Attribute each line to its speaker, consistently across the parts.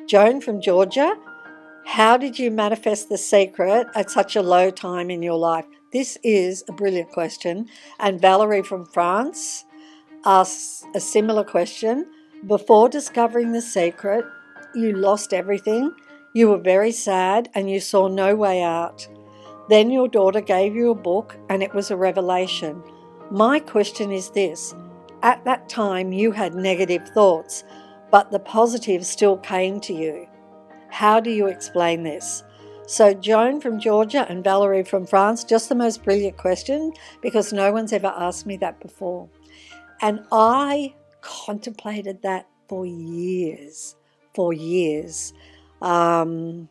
Speaker 1: Joan from Georgia, how did you manifest the secret at such a low time in your life? This is a brilliant question. And Valerie from France asks a similar question. Before discovering the secret, you lost everything. You were very sad and you saw no way out. Then your daughter gave you a book and it was a revelation. My question is this. At that time, you had negative thoughts, but the positive still came to you. How do you explain this? So Joan from Georgia and Valerie from France, just the most brilliant question, because no one's ever asked me that before. And I contemplated that for years. And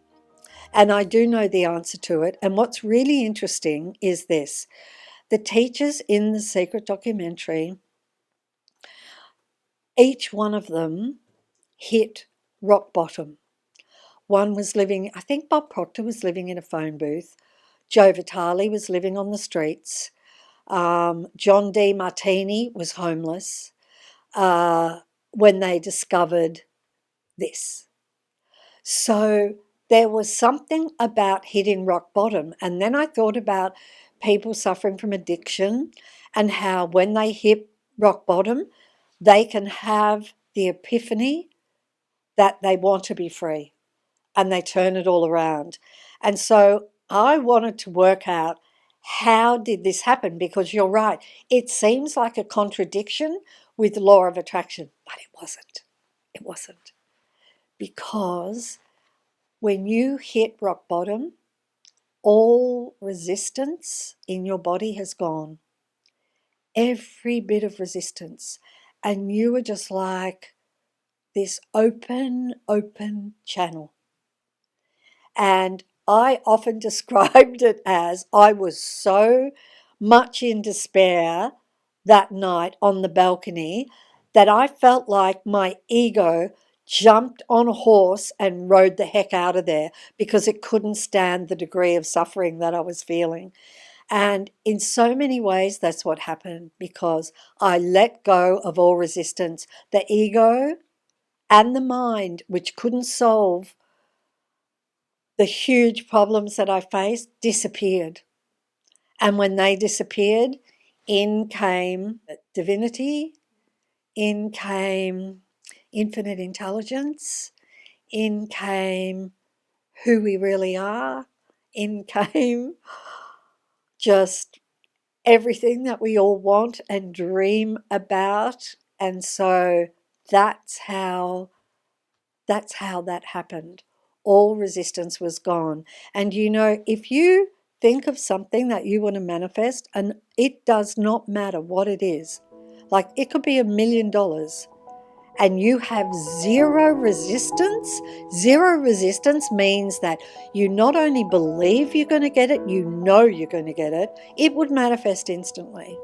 Speaker 1: I do know the answer to it. And what's really interesting is this. The teachers in the Secret documentary, each one of them hit rock bottom. One was living, I think Bob Proctor was living in a phone booth. Joe Vitale was living on the streets. John D. Martini was homeless when they discovered this. So there was something about hitting rock bottom. And then I thought about people suffering from addiction and how when they hit rock bottom, they can have the epiphany that they want to be free and they turn it all around. And so I wanted to work out how did this happen? Because you're right, it seems like a contradiction with the law of attraction, but it wasn't. It wasn't. Because when you hit rock bottom, all resistance in your body has gone. Every bit of resistance. And you were just like this open channel. And I often described it as I was so much in despair that night on the balcony that I felt like my ego jumped on a horse and rode the heck out of there because it couldn't stand the degree of suffering that I was feeling. And in so many ways, that's what happened because I let go of all resistance. The ego and the mind, which couldn't solve the huge problems that I faced, disappeared. And when they disappeared, in came divinity, in came infinite intelligence, in came who we really are, in came just everything that we all want and dream about. And so that's how that happened. All resistance was gone. And you know, if you think of something that you want to manifest, and it does not matter what it is, like it could be $1 million, and you have zero resistance. Zero resistance means that you not only believe you're going to get it, you know you're going to get it. It would manifest instantly.